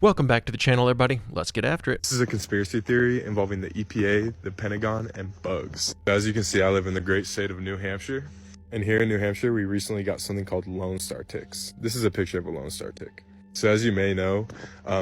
Welcome back to the channel, everybody. Let's get after it. This is a conspiracy theory involving the EPA, the Pentagon, and bugs. As you can see, I live in the great state of New Hampshire. And here in New Hampshire, we recently got something called Lone Star ticks. This is a picture of a Lone Star tick. So as you may know,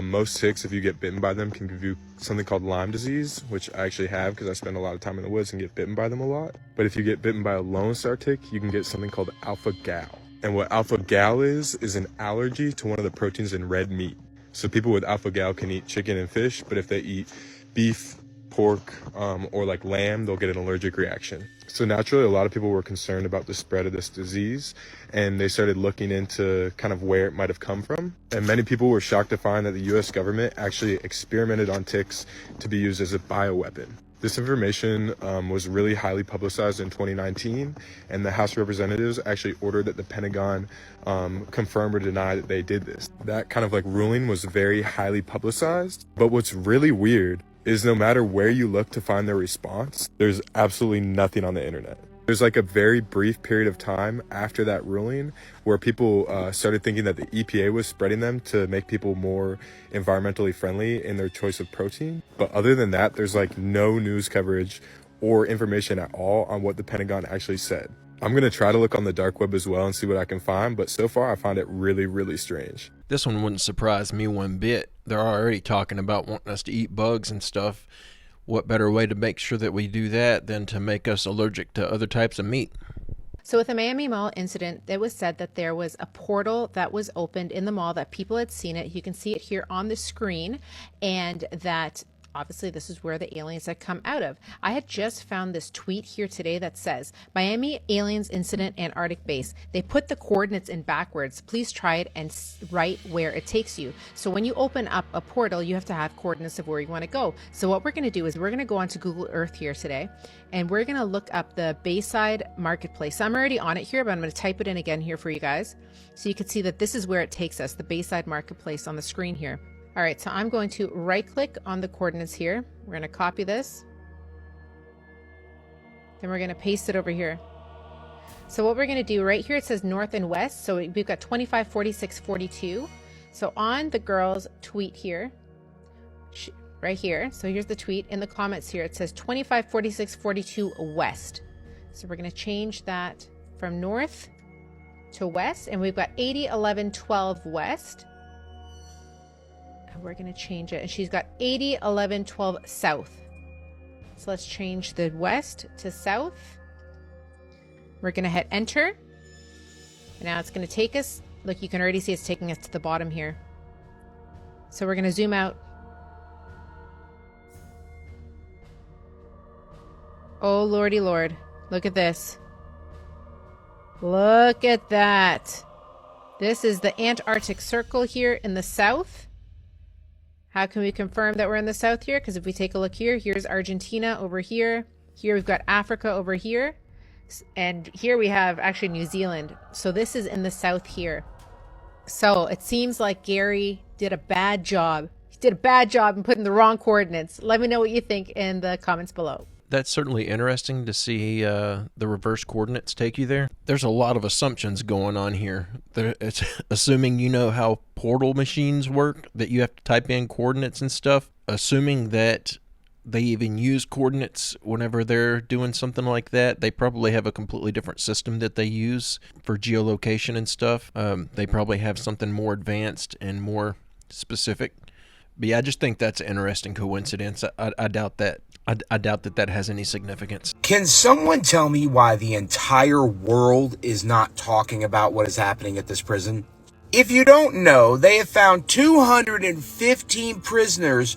most ticks, if you get bitten by them, can give you something called Lyme disease, which I actually have because I spend a lot of time in the woods and get bitten by them a lot. But if you get bitten by a Lone Star tick, you can get something called alpha-gal. And what alpha-gal is an allergy to one of the proteins in red meat. So people with alpha-gal can eat chicken and fish, but if they eat beef, pork, or like lamb, they'll get an allergic reaction. So naturally, a lot of people were concerned about the spread of this disease, and they started looking into kind of where it might have come from. And many people were shocked to find that the US government actually experimented on ticks to be used as a bioweapon. This information was really highly publicized in 2019, and the House of Representatives actually ordered that the Pentagon confirm or deny that they did this. That kind of like ruling was very highly publicized, but what's really weird is no matter where you look to find their response, there's absolutely nothing on the internet. There's like a very brief period of time after that ruling where people started thinking that the EPA was spreading them to make people more environmentally friendly in their choice of protein. But other than that, there's like no news coverage or information at all on what the Pentagon actually said. I'm going to try to look on the dark web as well and see what I can find, but so far I find it really, really strange. This one wouldn't surprise me one bit. They're already talking about wanting us to eat bugs and stuff. What better way to make sure that we do that than to make us allergic to other types of meat? So with the Miami Mall incident, it was said that there was a portal that was opened in the mall, that people had seen it. You can see it here on the screen, and that obviously this is where the aliens had come out of. I had just found this tweet here today that says, Miami aliens incident, Antarctic base. They put the coordinates in backwards. Please try it and write where it takes you. So when you open up a portal, you have to have coordinates of where you want to go. So what we're going to do is we're going to go onto Google Earth here today, and we're going to look up the Bayside Marketplace. I'm already on it here, but I'm going to type it in again here for you guys. So you can see that this is where it takes us, the Bayside Marketplace on the screen here. All right, so I'm going to right click on the coordinates here. We're going to copy this. Then we're going to paste it over here. So what we're going to do right here, it says north and west. So we've got 25, 46, 42. So on the girl's tweet here, right here. So here's the tweet in the comments here. It says 25, 46, 42 west. So we're going to change that from north to west. And we've got 80, 11, 12 west. We're going to change it, and she's got 80, 11, 12 south. So let's change the west to south. We're going to hit enter, and now it's going to take us, look, you can already see it's taking us to the bottom here. So we're going to zoom out. Oh lordy lord, look at this. Look at that. This is the Antarctic Circle here in the south. How can we confirm that we're in the south here? Because if we take a look here, here's Argentina over here. Here we've got Africa over here. And here we have actually New Zealand. So this is in the south here. So it seems like Gary did a bad job. He did a bad job in putting the wrong coordinates. Let me know what you think in the comments below. That's certainly interesting to see the reverse coordinates take you there. There's a lot of assumptions going on here. It's assuming you know how portal machines work, that you have to type in coordinates and stuff, assuming that they even use coordinates whenever they're doing something like that. They probably have a completely different system that they use for geolocation and stuff. They probably have something more advanced and more specific. But yeah, I just think that's an interesting coincidence. I doubt that. I doubt that has any significance. Can someone tell me why the entire world is not talking about what is happening at this prison? If you don't know, they have found 215 prisoners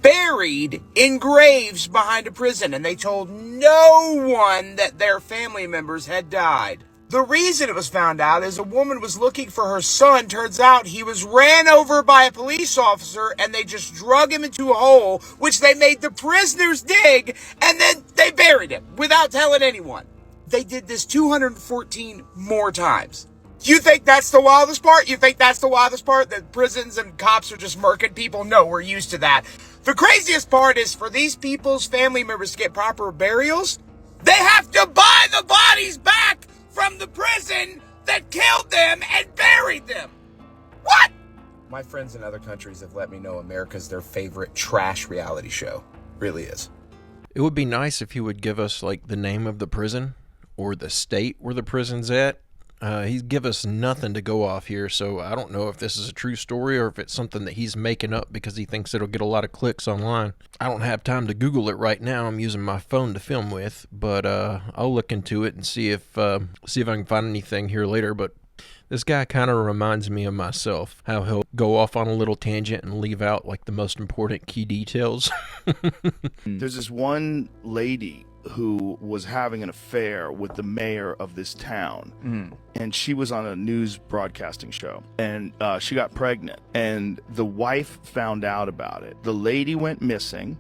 buried in graves behind a prison, and they told no one that their family members had died. The reason it was found out is a woman was looking for her son. Turns out he was ran over by a police officer, and they just drug him into a hole, which they made the prisoners dig, and then they buried him without telling anyone. They did this 214 more times. You think that's the wildest part? You think that's the wildest part? That prisons and cops are just murking people? No, we're used to that. The craziest part is for these people's family members to get proper burials, they have to buy the bodies back from the prison that killed them and buried them. What? My friends in other countries have let me know America's their favorite trash reality show. Really is. It would be nice if he would give us like the name of the prison or the state where the prison's at. He's give us nothing to go off here, so I don't know if this is a true story or if it's something that he's making up because he thinks it'll get a lot of clicks online. I don't have time to Google it right now. I'm using my phone to film with, but I'll look into it and see if I can find anything here later. But this guy kind of reminds me of myself, how he'll go off on a little tangent and leave out like the most important key details. There's this one lady who was having an affair with the mayor of this town, and she was on a news broadcasting show, and she got pregnant, and the wife found out about it. The lady went missing.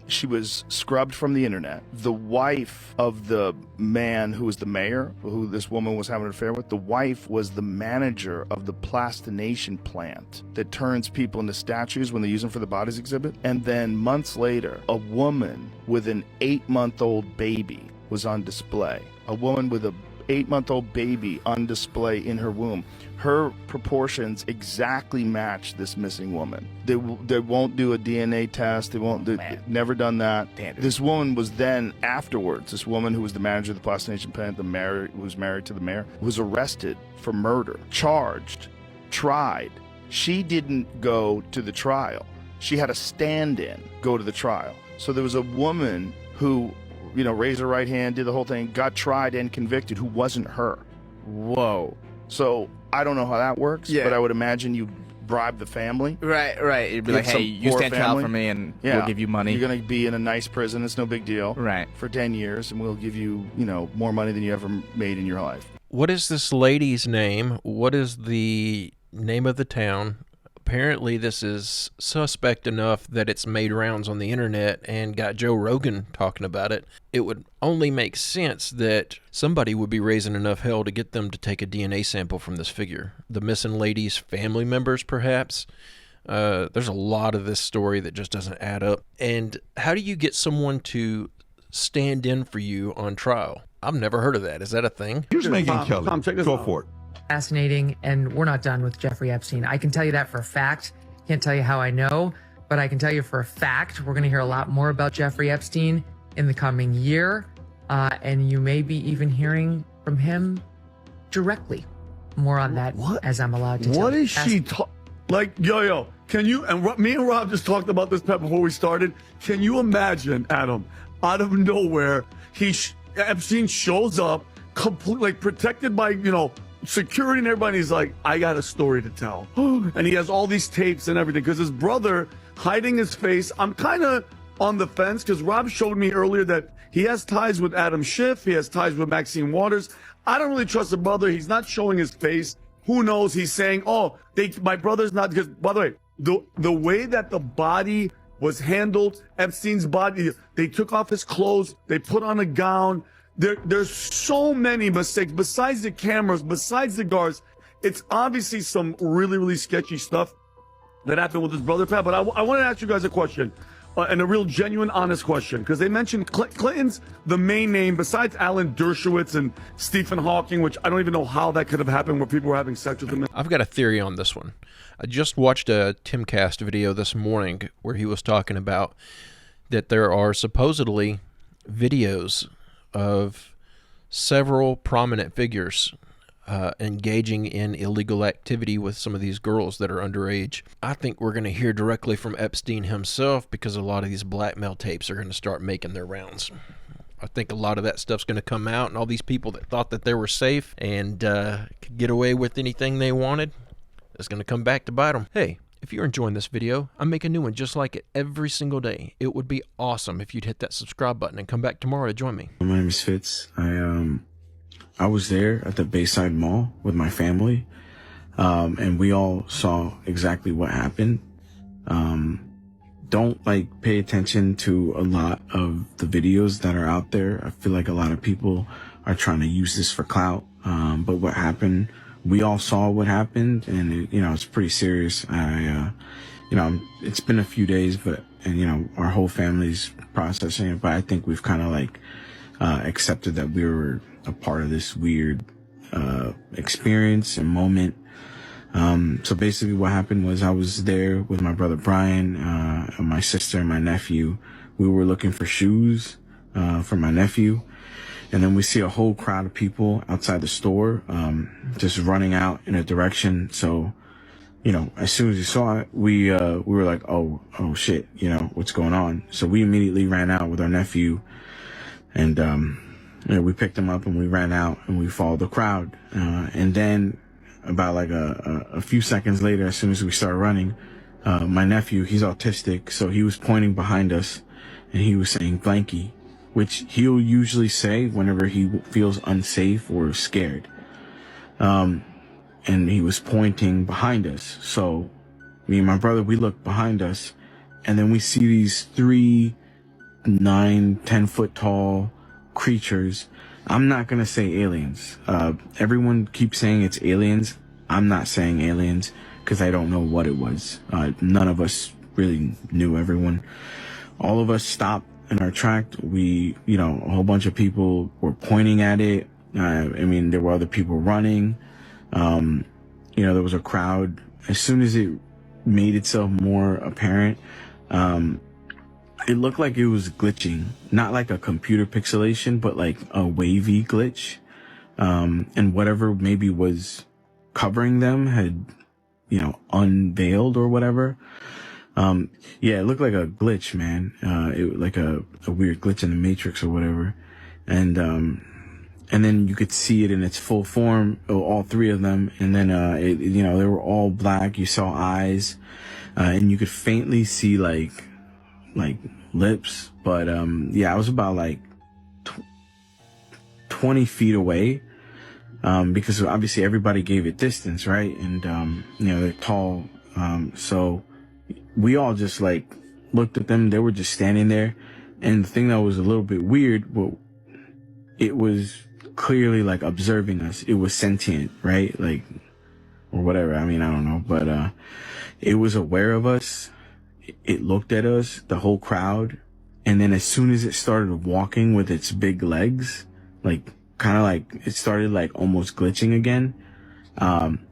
She was scrubbed from the internet. The wife of the man who was the mayor, who this woman was having an affair with, the wife was the manager of the plastination plant that turns people into statues when they use them for the bodies exhibit. And then months later, a woman with an 8-month-old baby was on display. A woman with a 8-month-old baby on display in her womb. Her proportions exactly match this missing woman. They won't do a DNA test. They won't. Never done that. This woman was then afterwards. This woman who was the manager of the plastination plant, who was married to the mayor, was arrested for murder, charged, tried. She didn't go to the trial. She had a stand-in go to the trial. So there was a woman who, raised her right hand, did the whole thing, got tried and convicted, who wasn't her. Whoa. So I don't know how that works, but I would imagine you bribe the family. Right. You'd be like, hey, you stand trial for me and we'll give you money. You're going to be in a nice prison. It's no big deal. Right. For 10 years, and we'll give you, more money than you ever made in your life. What is this lady's name? What is the name of the town? Apparently, this is suspect enough that it's made rounds on the internet and got Joe Rogan talking about it. It would only make sense that somebody would be raising enough hell to get them to take a DNA sample from this figure. The missing lady's family members, perhaps. There's a lot of this story that just doesn't add up. And how do you get someone to stand in for you on trial? I've never heard of that. Is that a thing? Here's Megyn Kelly. Tom, check this Go out. for it. Fascinating, and we're not done with Jeffrey Epstein. I can tell you that for a fact. Can't tell you how I know, but I can tell you for a fact we're going to hear a lot more about Jeffrey Epstein in the coming year, and you may be even hearing from him directly. More on that as I'm allowed to tell. What is she like? Yo, can you, and me and Rob just talked about this before we started. Can you imagine, Adam, out of nowhere, Epstein shows up, completely protected by, security and everybody. He's like, I got a story to tell. And he has all these tapes and everything because his brother hiding his face. I'm kind of on the fence because Rob showed me earlier that he has ties with Adam Schiff. He has ties with Maxine Waters. I don't really trust the brother. He's not showing his face. Who knows? He's saying, my brother's not, because by the way, the way that the body was handled, Epstein's body, they took off his clothes, they put on a gown. There's so many mistakes besides the cameras, besides the guards. It's obviously some really, really sketchy stuff that happened with his brother, Pat. But I want to ask you guys a question, and a real genuine, honest question, because they mentioned Clinton's the main name besides Alan Dershowitz and Stephen Hawking, which I don't even know how that could have happened where people were having sex with him. I've got a theory on this one. I just watched a Timcast video this morning where he was talking about that there are supposedly videos of several prominent figures engaging in illegal activity with some of these girls that are underage. I think we're going to hear directly from Epstein himself because a lot of these blackmail tapes are going to start making their rounds. I think a lot of that stuff's going to come out, and all these people that thought that they were safe and could get away with anything they wanted is going to come back to bite them. Hey, if you're enjoying this video, I make a new one just like it every single day. It would be awesome if you'd hit that subscribe button and come back tomorrow to join me. My name is Fitz. I was there at the Bayside Mall with my family, and we all saw exactly what happened. Don't pay attention to a lot of the videos that are out there. I feel like a lot of people are trying to use this for clout. But what happened, we all saw what happened, and it's pretty serious. It's been a few days, and our whole family's processing it, but I think we've kind of accepted that we were a part of this weird experience and moment. So basically what happened was I was there with my brother Brian, and my sister and my nephew. We were looking for shoes, for my nephew. And then we see a whole crowd of people outside the store, just running out in a direction. So, you know, as soon as we saw it, we were like, oh shit, you know, what's going on? So we immediately ran out with our nephew, and, you know, we picked him up and we ran out and we followed the crowd. And then about like a few seconds later, as soon as we started running, my nephew, he's autistic. So he was pointing behind us and he was saying blankie, which he'll usually say whenever he feels unsafe or scared. And he was pointing behind us. So me and my brother, we look behind us and then we see these 3 9-10 foot tall creatures. I'm not gonna say aliens. Everyone keeps saying it's aliens. I'm not saying aliens because I don't know what it was. None of us really knew everyone. All of us stopped in our track. We, you know, a whole bunch of people were pointing at it. I mean, there were other people running. You know, there was a crowd. As soon as it made itself more apparent, it looked like it was glitching, not like a computer pixelation, but like a wavy glitch. And whatever maybe was covering them had, you know, unveiled or whatever. Yeah, it looked like a glitch, man. It like a weird glitch in the Matrix or whatever. And then you could see it in its full form, all 3 of them. And then, you know, they were all black. You saw eyes, and you could faintly see like lips. But, yeah, I was about like 20 feet away. Because obviously everybody gave it distance, right? And, you know, they're tall. So we all just like looked at them. They were just standing there. And the thing that was a little bit weird, well, it was clearly like observing us. It was sentient, right? Like, or whatever. I mean, I don't know, but, it was aware of us. It looked at us, the whole crowd. And then as soon as it started walking with its big legs, like kind of like it started like almost glitching again,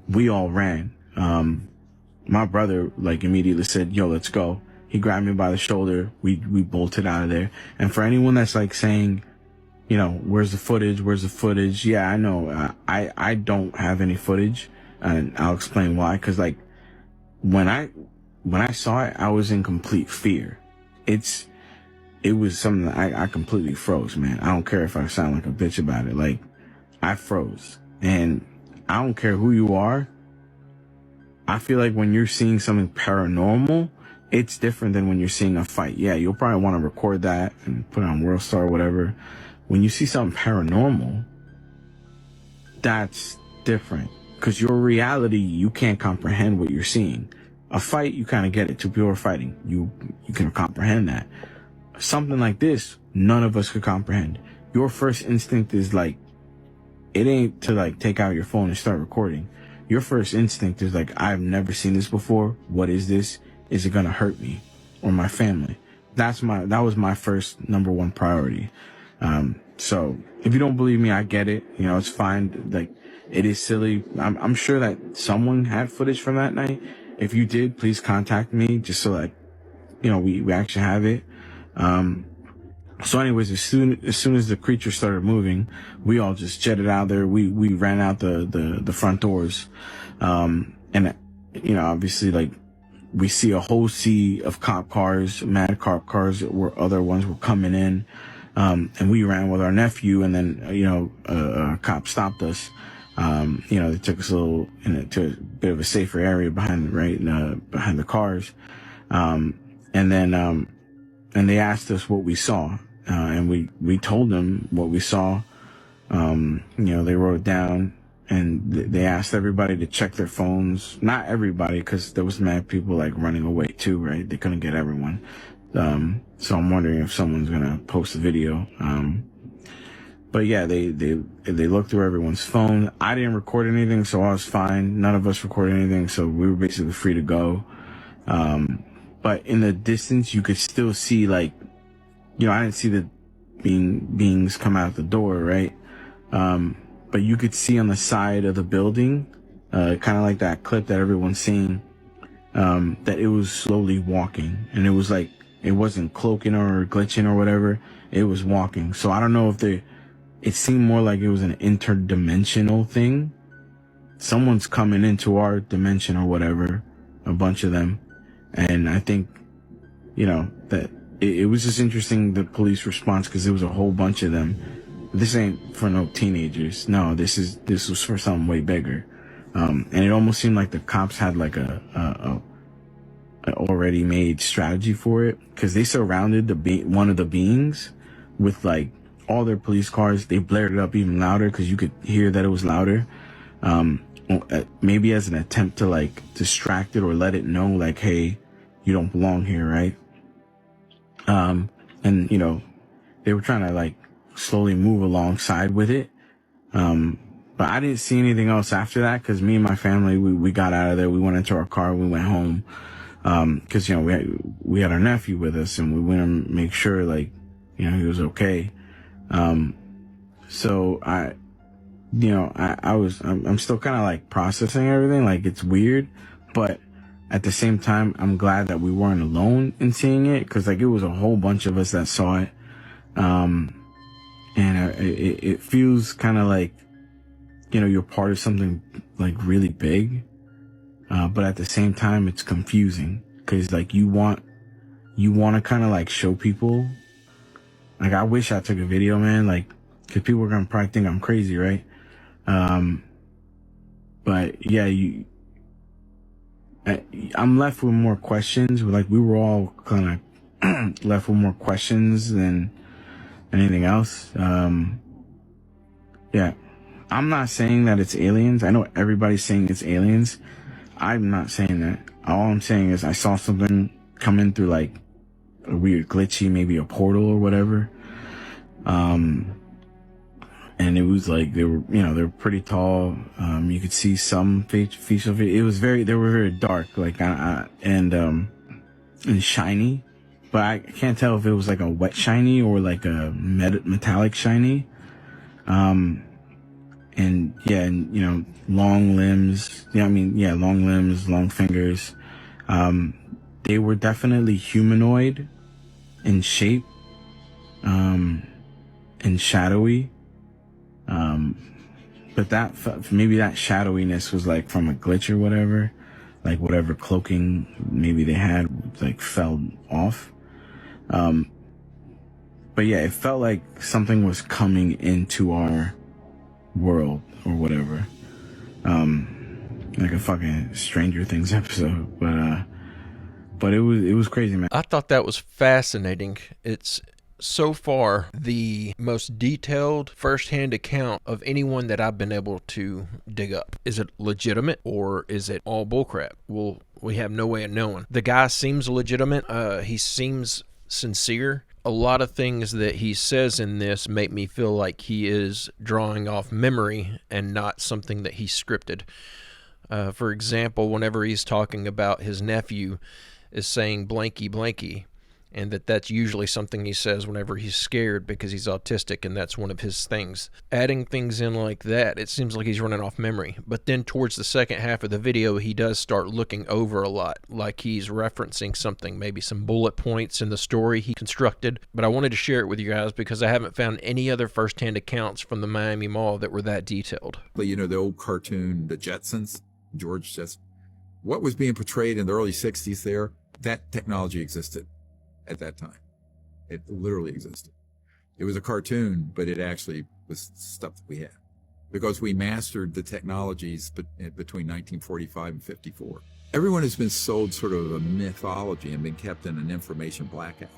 we all ran. My brother like immediately said, yo, let's go. He grabbed me by the shoulder. We bolted out of there. And for anyone that's like saying, you know, where's the footage? Yeah, I know. I don't have any footage, and I'll explain why. Cause like when I saw it, I was in complete fear. It was something that I completely froze, man. I don't care if I sound like a bitch about it. Like, I froze. And I don't care who you are. I feel like when you're seeing something paranormal, it's different than when you're seeing a fight. Yeah, you'll probably want to record that and put it on WorldStar or whatever. When you see something paranormal, that's different. Because your reality, you can't comprehend what you're seeing. A fight, you kind of get it. 2 people are fighting. You can comprehend that. Something like this, none of us could comprehend. Your first instinct is like, it ain't to like take out your phone and start recording. Your first instinct is like, I've never seen this before. What is this? Is it gonna hurt me or my family? That was my first #1 priority. So if you don't believe me, I get it. You know, it's fine. Like, it is silly. I'm sure that someone had footage from that night. If you did, please contact me just so that, you know, we actually have it. So anyways, as soon as the creature started moving, we all just jetted out there. We ran out the front doors. And, you know, obviously, like, we see a whole sea of cop cars, mad cop cars, where other ones were coming in. And we ran with our nephew, and then, you know, a cop stopped us. You know, they took us to a bit of a safer area behind the cars. And then, and they asked us what we saw, and we told them what we saw. You know, they wrote it down, and they asked everybody to check their phones. Not everybody, because there was mad people like running away too, right? They couldn't get everyone. So I'm wondering if someone's gonna post a video. But yeah, they looked through everyone's phone. I didn't record anything, so I was fine. None of us recorded anything, so we were basically free to go. But in the distance, you could still see, like, you know, I didn't see the beings come out the door, right? But you could see on the side of the building, kind of like that clip that everyone's seeing, that it was slowly walking, and it was like, it wasn't cloaking or glitching or whatever. It was walking. So I don't know if it seemed more like it was an interdimensional thing. Someone's coming into our dimension or whatever, a bunch of them. And I think, you know, that it was just interesting, the police response, because there was a whole bunch of them. This ain't for no teenagers. No, this was for something way bigger. And it almost seemed like the cops had like a already made strategy for it, because they surrounded one of the beings with like all their police cars. They blared it up even louder because you could hear that it was louder. Maybe as an attempt to like distract it or let it know like, hey, you don't belong here, right? And you know, they were trying to like slowly move alongside with it. But I didn't see anything else after that, because me and my family, we got out of there. We went into our car. We went home. Cause, you know, we had our nephew with us, and we went to make sure, like, you know, he was okay. So I'm still kind of like processing everything. Like, it's weird, but at the same time, I'm glad that we weren't alone in seeing it, cause like it was a whole bunch of us that saw it. And it feels kind of like, you know, you're part of something like really big. But at the same time, it's confusing, because like you want to kind of like show people. Like, I wish I took a video, man, like, because people are gonna probably think I'm crazy, right? But yeah, I'm left with more questions. Like, we were all kind of left with more questions than anything else. Yeah, I'm not saying that it's aliens. I know everybody's saying it's aliens. I'm not saying that. All I'm saying is I saw something come in through like a weird glitchy, maybe a portal or whatever. And it was like, they were pretty tall. You could see some facial. They were very dark, like, and shiny, but I can't tell if it was like a wet shiny or like a metallic shiny. And yeah, and, you know, long limbs. Yeah, I mean, yeah, long limbs, long fingers. They were definitely humanoid in shape, and shadowy. But maybe that shadowiness was like from a glitch or whatever, like whatever cloaking maybe they had like fell off. But yeah, it felt like something was coming into our world or whatever, like a fucking Stranger Things episode. But it was crazy, man. I thought that was fascinating. It's so far the most detailed first-hand account of anyone that I've been able to dig up. Is it legitimate or is it all bullcrap? Well, we have no way of knowing. The guy seems legitimate. He seems sincere. A lot of things that he says in this make me feel like he is drawing off memory and not something that he scripted. For example, whenever he's talking about his nephew is saying blanky blanky, and that's usually something he says whenever he's scared because he's autistic, and that's one of his things. Adding things in like that, it seems like he's running off memory. But then towards the second half of the video, he does start looking over a lot, like he's referencing something, maybe some bullet points in the story he constructed. But I wanted to share it with you guys because I haven't found any other first-hand accounts from the Miami Mall that were that detailed. But you know, the old cartoon, The Jetsons, George Jetson, what was being portrayed in the early 60s there, that technology existed. At that time, it literally existed. It was a cartoon, but it actually was stuff that we had because we mastered the technologies between 1945 and 54. Everyone has been sold sort of a mythology and been kept in an information blackout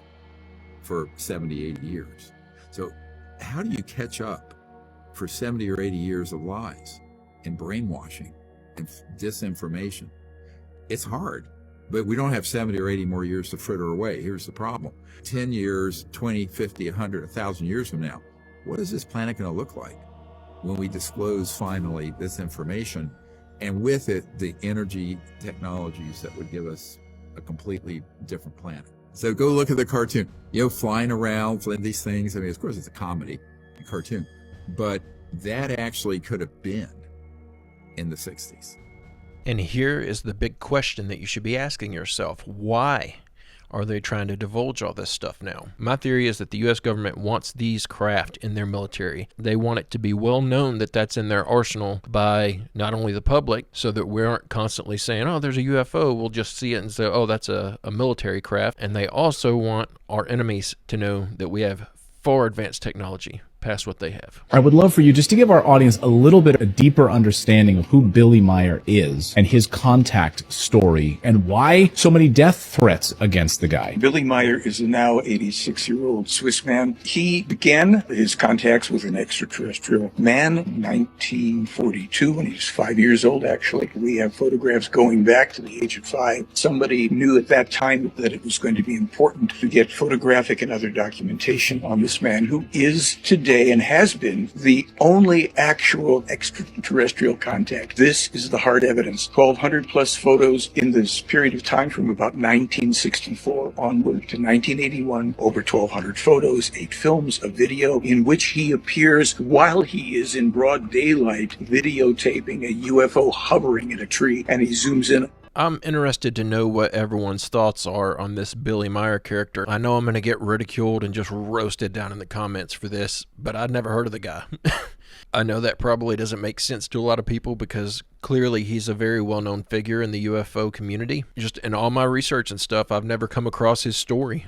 for 70, 80 years. So how do you catch up for 70 or 80 years of lies and brainwashing and disinformation? It's hard. But we don't have 70 or 80 more years to fritter away. Here's the problem. 10 years, 20, 50, 100, 1,000 years from now, what is this planet going to look like when we disclose finally this information, and with it, the energy technologies that would give us a completely different planet? So go look at the cartoon, you know, flying around, these things. I mean, of course, it's a comedy, a cartoon, but that actually could have been in the 60s. And here is the big question that you should be asking yourself. Why are they trying to divulge all this stuff now? My theory is that the U.S. government wants these craft in their military. They want it to be well known that that's in their arsenal by not only the public, so that we aren't constantly saying, oh, there's a UFO. We'll just see it and say, oh, that's a military craft. And they also want our enemies to know that we have far advanced technology past what they have. I would love for you just to give our audience a little bit a deeper understanding of who Billy Meier is and his contact story and why so many death threats against the guy. Billy Meier is a now 86-year-old Swiss man. He began his contacts with an extraterrestrial man in 1942 when he was 5 years old, actually. We have photographs going back to the age of 5. Somebody knew at that time that it was going to be important to get photographic and other documentation on this man, who is today and has been the only actual extraterrestrial contact. This is the hard evidence. 1,200 plus photos in this period of time from about 1964 onward to 1981. Over 1,200 photos, 8 films, a video in which he appears while he is in broad daylight videotaping a UFO hovering in a tree, and he zooms in. I'm interested to know what everyone's thoughts are on this Billy Meier character. I know I'm going to get ridiculed and just roasted down in the comments for this, but I'd never heard of the guy. I know that probably doesn't make sense to a lot of people because clearly he's a very well-known figure in the UFO community. Just in all my research and stuff, I've never come across his story.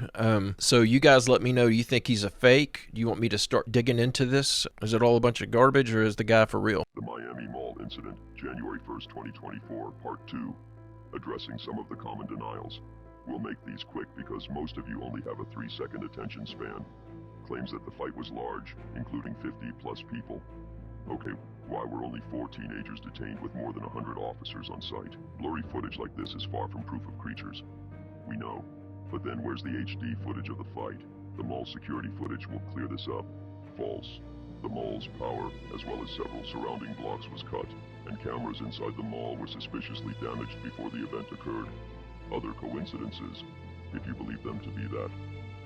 So you guys let me know, do you think he's a fake? Do you want me to start digging into this? Is it all a bunch of garbage, or is the guy for real? The Miami Mall incident, January 1st, 2024, Part 2. Addressing some of the common denials. We'll make these quick because most of you only have a 3-second attention span. Claims that the fight was large, including 50 plus people. Okay, why were only 4 teenagers detained with more than 100 officers on site? Blurry footage like this is far from proof of creatures. We know. But then where's the HD footage of the fight? The mall security footage will clear this up. False. The mall's power, as well as several surrounding blocks, was cut, and cameras inside the mall were suspiciously damaged before the event occurred. Other coincidences, if you believe them to be that.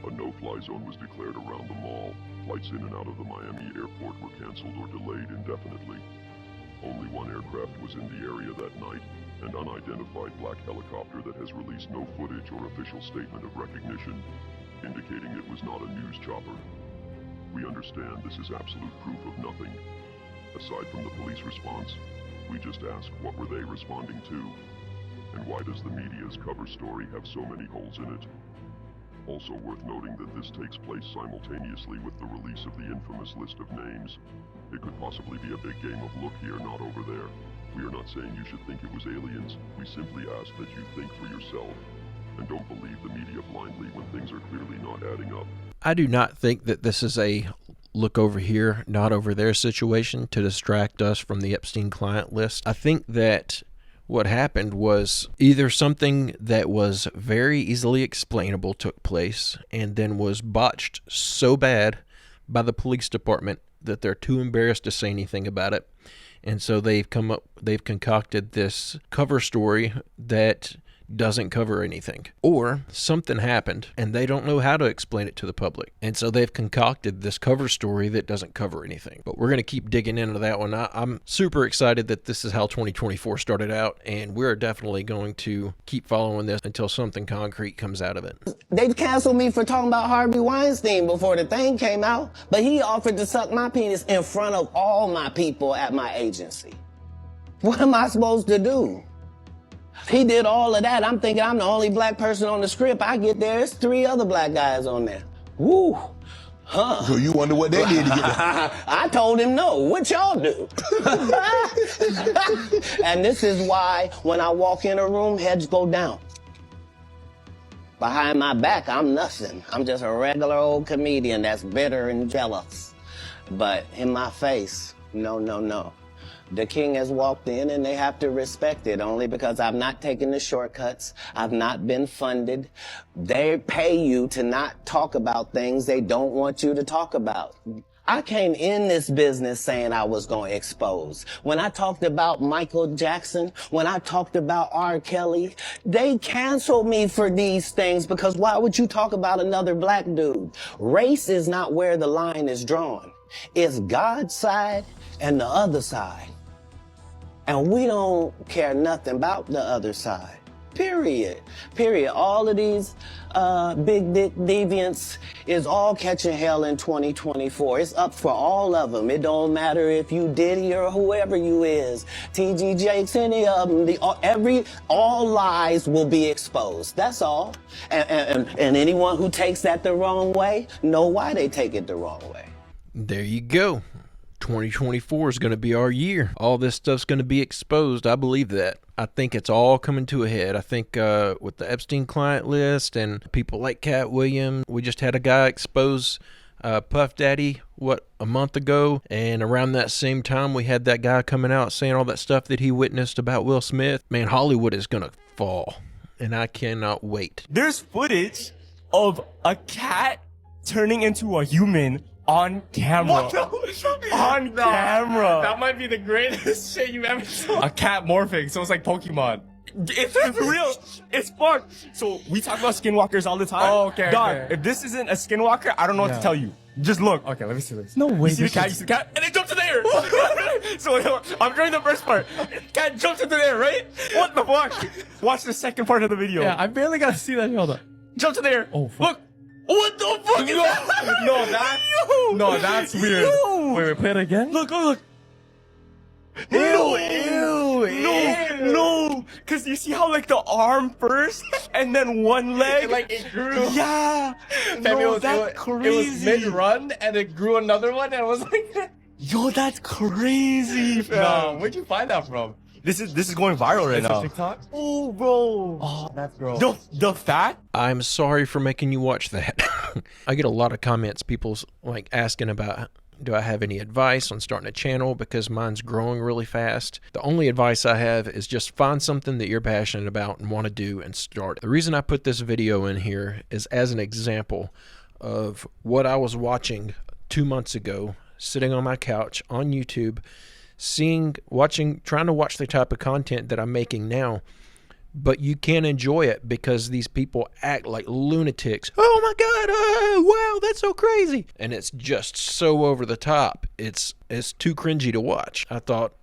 A no-fly zone was declared around the mall. Flights in and out of the Miami airport were canceled or delayed indefinitely. Only one aircraft was in the area that night, an unidentified black helicopter that has released no footage or official statement of recognition, indicating it was not a news chopper. We understand this is absolute proof of nothing. Aside from the police response, we just ask, what were they responding to? And why does the media's cover story have so many holes in it? Also worth noting that this takes place simultaneously with the release of the infamous list of names. It could possibly be a big game of look here, not over there. We are not saying you should think it was aliens. We simply ask that you think for yourself and don't believe the media blindly when things are clearly not adding up. I do not think that this is a look over here, not over there situation to distract us from the Epstein client list. I think that what happened was either something that was very easily explainable took place and then was botched so bad by the police department that they're too embarrassed to say anything about it. And so they've concocted this cover story that doesn't cover anything. Or something happened and they don't know how to explain it to the public. And so they've concocted this cover story that doesn't cover anything. But we're going to keep digging into that one. I'm super excited that this is how 2024 started out, and we're definitely going to keep following this until something concrete comes out of it. They canceled me for talking about Harvey Weinstein before the thing came out, but he offered to suck my penis in front of all my people at my agency. What am I supposed to do? He did all of that. I'm thinking I'm the only black person on the script. I get there, there's 3 other black guys on there. Woo. Huh. So you wonder what they did to get there. I told him no. What y'all do? And this is why when I walk in a room, heads go down. Behind my back, I'm nothing. I'm just a regular old comedian that's bitter and jealous. But in my face, no, no, no. The king has walked in and they have to respect it only because I've not taken the shortcuts. I've not been funded. They pay you to not talk about things they don't want you to talk about. I came in this business saying I was going to expose. When I talked about Michael Jackson, when I talked about R. Kelly, they canceled me for these things because why would you talk about another black dude? Race is not where the line is drawn. It's God's side and the other side. And we don't care nothing about the other side. Period. Period. All of these big dick deviants is all catching hell in 2024. It's up for all of them. It don't matter if you Diddy or whoever you is. TG Jakes, any of them. All lies will be exposed. That's all. And anyone who takes that the wrong way, know why they take it the wrong way. There you go. 2024 is going to be our year. All this stuff's going to be exposed. I believe that. I think it's all coming to a head. I think with the Epstein client list and people like Cat Williams, we just had a guy expose Puff Daddy, a month ago? And around that same time, we had that guy coming out saying all that stuff that he witnessed about Will Smith. Man, Hollywood is going to fall. And I cannot wait. There's footage of a cat turning into a human on camera. On camera. That might be the greatest shit you've ever saw. A cat morphing, so it's like Pokemon. It's real. It's fun. So we talk about skinwalkers all the time. Oh, okay. Dog, okay. if this isn't a skinwalker, I don't know what to tell you. Just look. Okay, let me see this. No way. You see the cat, and it jumps in the air. So I'm doing the first part. Cat jumps into the air, right? What the fuck? Watch the second part of the video. Yeah, I barely got to see that. Hold on. Jumps in the air. Oh, fuck. Look. What the fuck is that? No, that's weird. Wait, play it again? Look. No. Cause you see how like the arm first and then one leg. It grew. Yeah. That's crazy. It was mid-run and it grew another one and it was like, yo, that's crazy, fam. No, where'd you find that from? This is going viral right now. TikTok? Oh, bro. Oh, that's gross. The fat? I'm sorry for making you watch that. I get a lot of comments, people's like asking about, do I have any advice on starting a channel because mine's growing really fast? The only advice I have is just find something that you're passionate about and want to do and start it. The reason I put this video in here is as an example of what I was watching 2 months ago, sitting on my couch on YouTube, trying to watch the type of content that I'm making now, but you can't enjoy it because these people act like lunatics. Oh my God, wow, that's so crazy. And it's just so over the top. It's too cringy to watch. I thought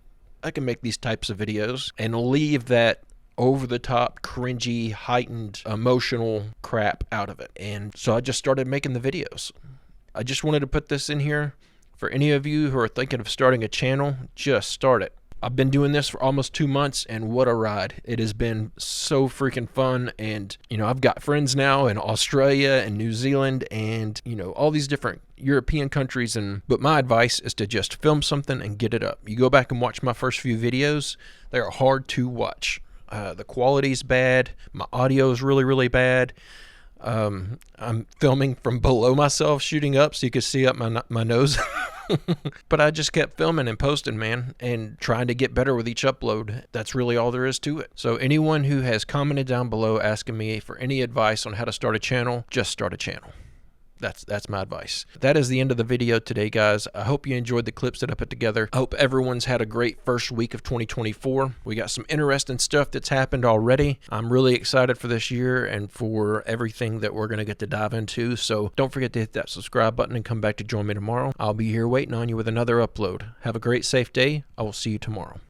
I can make these types of videos and leave that over the top, cringy, heightened, emotional crap out of it. And so I just started making the videos. I just wanted to put this in here. For any of you who are thinking of starting a channel, just start it. I've been doing this for almost 2 months, and what a ride. It has been so freaking fun, and, I've got friends now in Australia and New Zealand and, all these different European countries, but my advice is to just film something and get it up. You go back and watch my first few videos, they are hard to watch. The quality's bad, my audio is really, really bad. I'm filming from below myself, shooting up so you can see up my nose. But I just kept filming and posting, man, and trying to get better with each upload. That's really all there is to it. So anyone who has commented down below asking me for any advice on how to start a channel, just start a channel. That's my advice. That is the end of the video today, guys. I hope you enjoyed the clips that I put together. I hope everyone's had a great first week of 2024. We got some interesting stuff that's happened already. I'm really excited for this year and for everything that we're going to get to dive into. So don't forget to hit that subscribe button and come back to join me tomorrow. I'll be here waiting on you with another upload. Have a great, safe day. I will see you tomorrow.